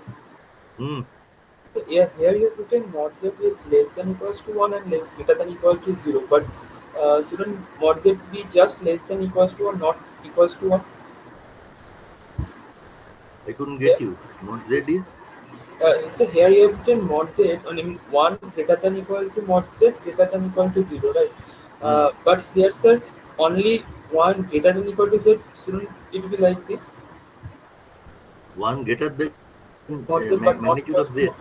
Hmm. yeah, here you have written mod z is less than equals to 1 and less greater than equal to 0. But shouldn't mod z be just less than equals to or not equals to 1? I couldn't Yeah. get you. Mod Z is So here you have written mod z on 1 greater than equal to mod z greater than equal to 0, right? hmm. But here, sir, only 1 greater than equal to z. Shouldn't it be like this? One greater than Mod z magnitude but of not Z. equals to 1.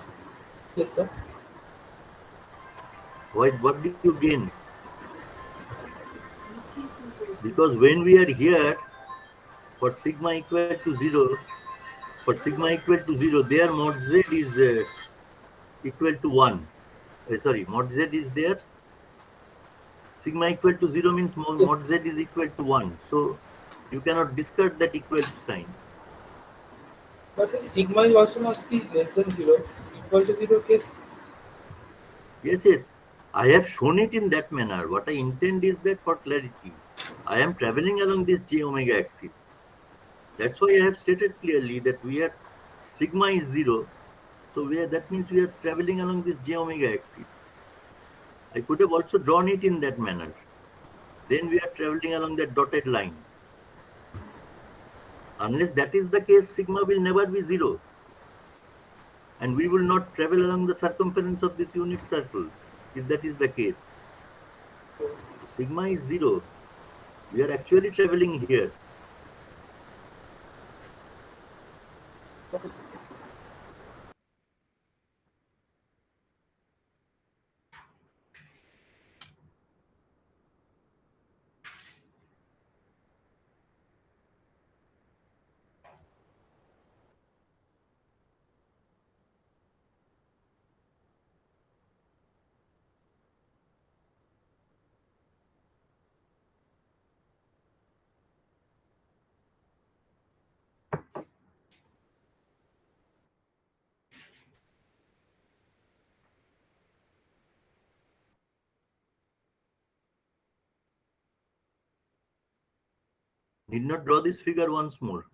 Yes, sir. What do you gain? Because when we are here for sigma equal to 0, for sigma equal to 0, there mod Z is equal to 1. Sorry, mod Z is there. Sigma equal to 0 means Yes. mod Z is equal to 1. So you cannot discard that equal to sign. But the sigma is also must be less than 0, equal to 0 case. Yes, yes. I have shown it in that manner. What I intend is that for clarity, I am traveling along this j omega axis. That's why I have stated clearly that we are sigma is 0. So that means we are traveling along this j omega axis. I could have also drawn it in that manner. Then we are traveling along that dotted line. Unless that is the case, sigma will never be 0. And we will not travel along the circumference of this unit circle if that is the case. So sigma is 0. We are actually traveling here. Okay, sir. Need not draw this figure once more.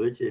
হয়েছে?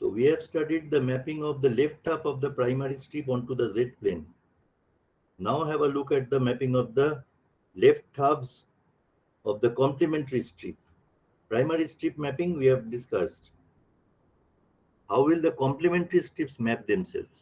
So we have studied the mapping of the left half of the primary strip onto the Z plane. Now have a look at the mapping of the left halves of the complementary strip. Primary strip mapping we have discussed. How will the complementary strips map themselves?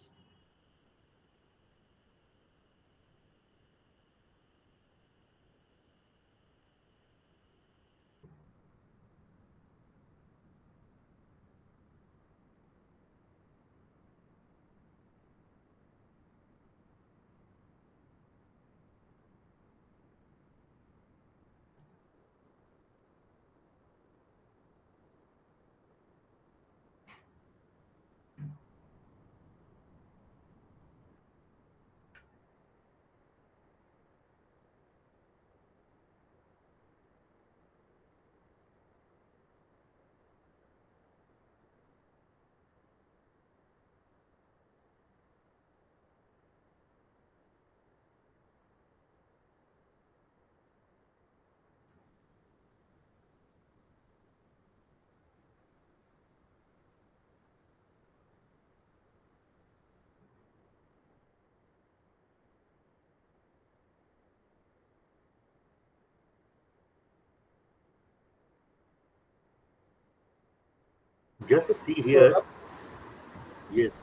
Just see Scroll here. up. Yes.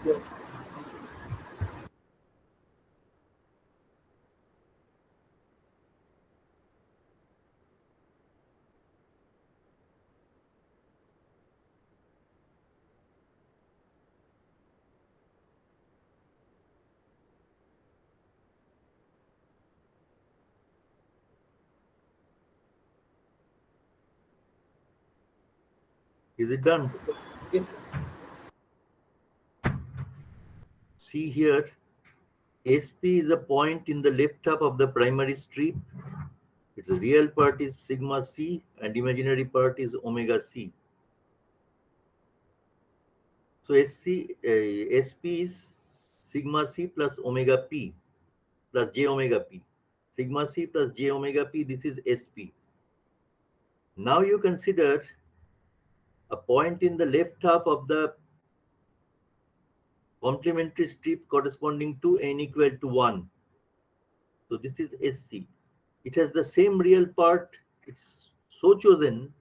Yes. Is it done? Yes, sir. Yes, sir. See here. SP is a point in the left half of the primary strip. Its real part is sigma c and imaginary part is omega c. So SP is sigma c plus omega p plus j omega p. Sigma c plus j omega p, this is SP. Now you consider a point in the left half of the complementary strip corresponding to n equal to 1. So this is SC. It has the same real part. It's so chosen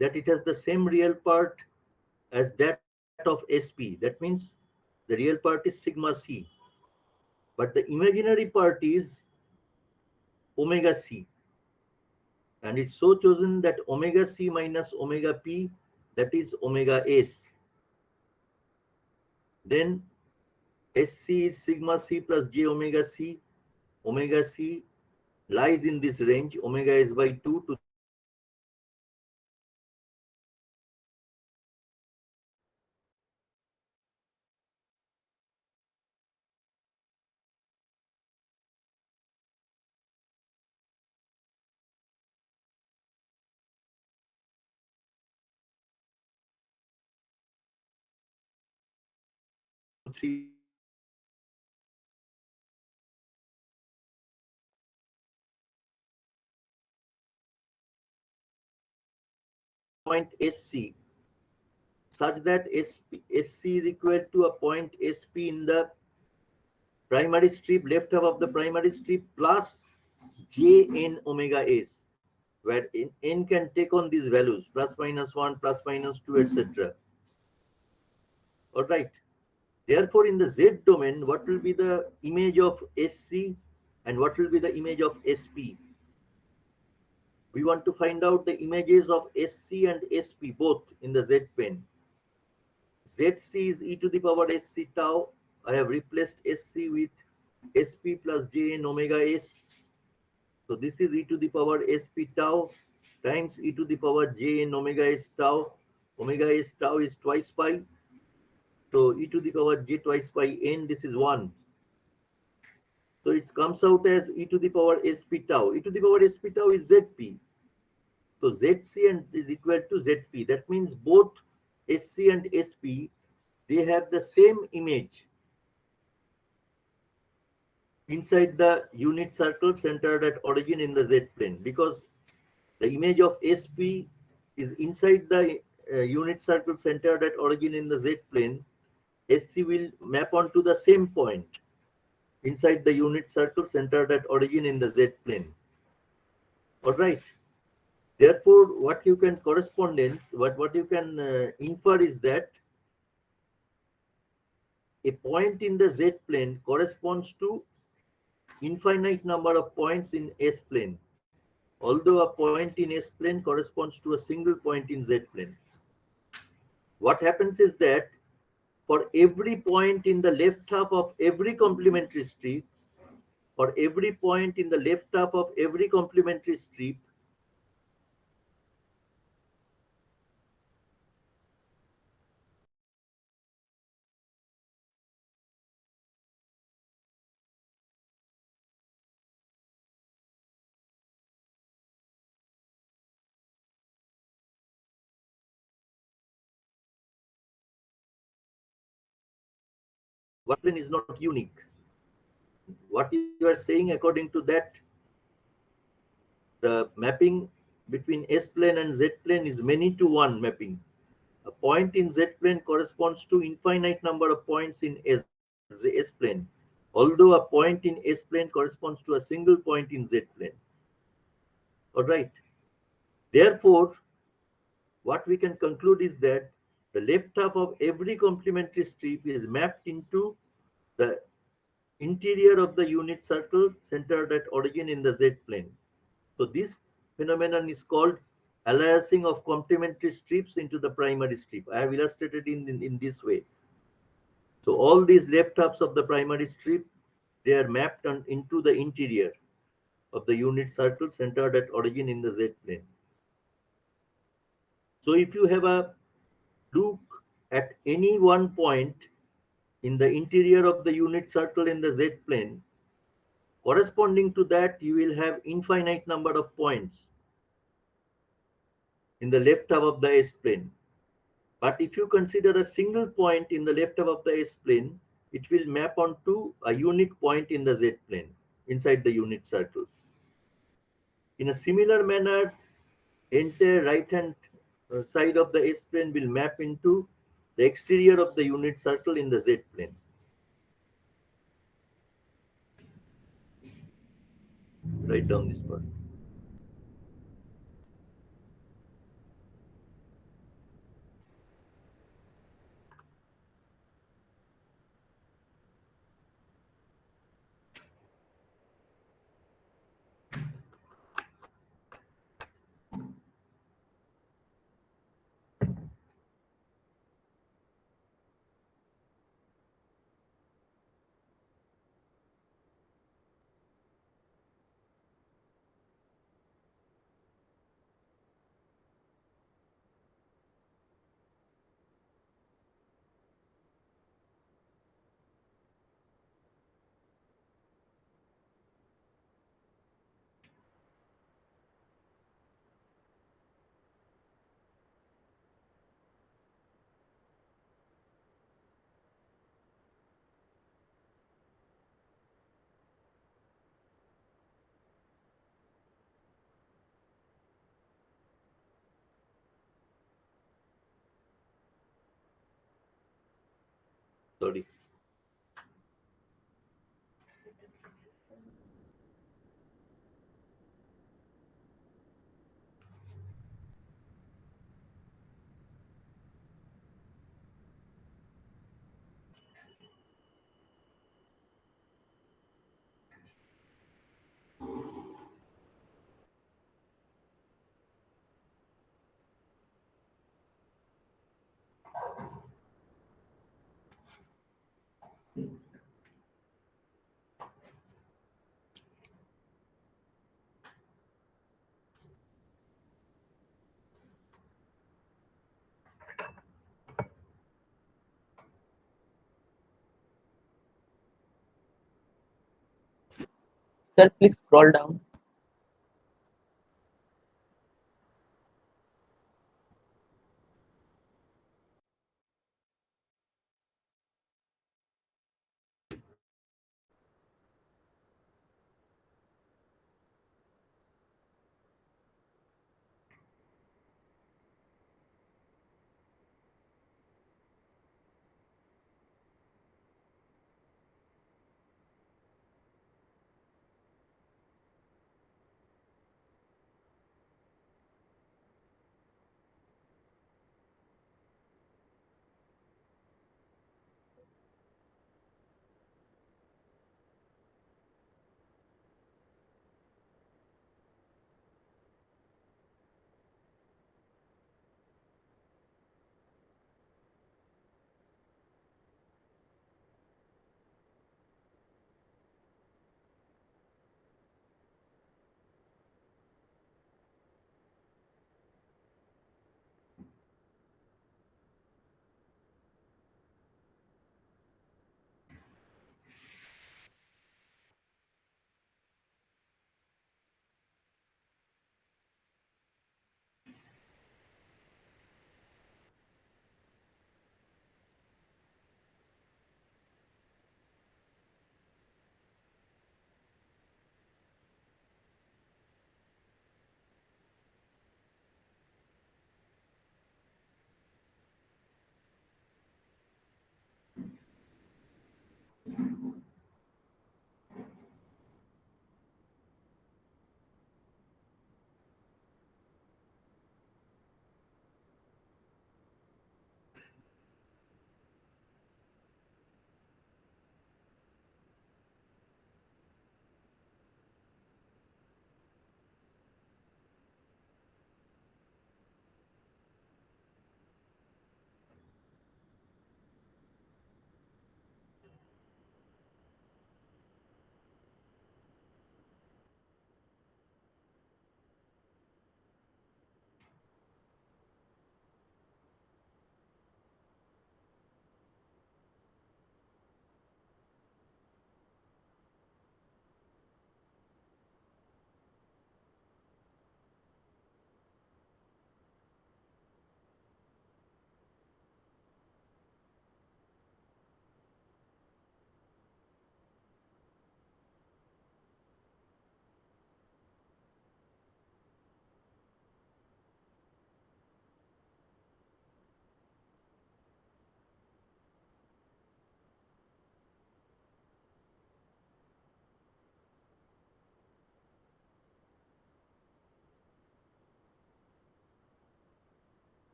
that it has the same real part as that of SP. That means the real part is sigma c, but the imaginary part is omega c. And it's so chosen that omega c minus omega p, that is omega s. Then SC is sigma c plus j omega c. Omega c lies in this range, omega s by 2 to the power of three point SC, such that SC is equal to a point SP in the primary strip, left half of the primary strip, plus Jn omega s, where n can take on these values, plus minus 1, plus minus 2, etc. All right. Therefore, in the Z domain, what will be the image of SC and what will be the image of SP? we want to find out the images of SC and SP both in the Z plane. ZC is e to the power SC tau. I have replaced SC with SP plus J in omega S. So this is e to the power SP tau times e to the power J in omega S tau. Omega S tau is twice pi. So e to the power J twice pi n, this is 1. So it comes out as e to the power SP tau. E to the power SP tau is ZP. So ZC and is equal to ZP. That means both SC and SP, they have the same image inside the unit circle centered at origin in the Z plane, because the image of SP is inside the unit circle centered at origin in the Z plane. SC will map onto the same point inside the unit circle centered at origin in the Z plane. All right. Therefore, what you can correspondence, what you can infer is that a point in the Z plane corresponds to infinite number of points in S plane, although a point in S plane corresponds to a single point in Z plane. What happens is that for every point in the left half of every complementary strip, for every point in the left half of every complementary strip, what plane is not unique. What you are saying, according to that, the mapping between S plane and Z plane is many to one mapping. A point in Z plane corresponds to infinite number of points in S plane, although a point in S plane corresponds to a single point in Z plane. All right. Therefore, what we can conclude is that the left half of every complementary strip is mapped into the interior of the unit circle centered at origin in the Z plane. So this phenomenon is called aliasing of complementary strips into the primary strip. I have illustrated in this way. So all these left halves of the primary strip, they are mapped into the interior of the unit circle centered at origin in the Z plane. So if you have a look at any one point in the interior of the unit circle in the Z plane, corresponding to that, you will have infinite number of points in the left half of the S plane. But if you consider a single point in the left half of the S plane, it will map onto a unique point in the Z plane inside the unit circle. In a similar manner, entire right hand side of the S plane will map into the exterior of the unit circle in the Z plane. Write down this part. Sorry. Sir, please scroll down.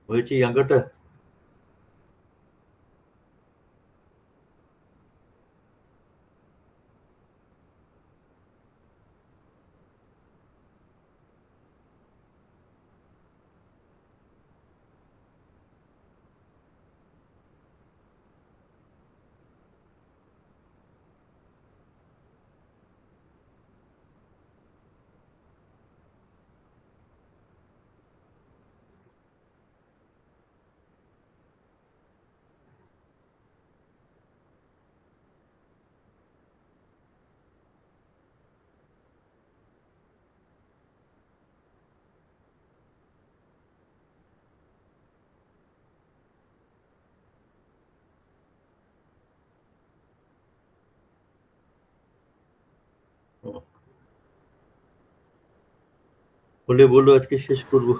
হয়েছে এই অঙ্কটা? বলে বলো আজকে শেষ করবো।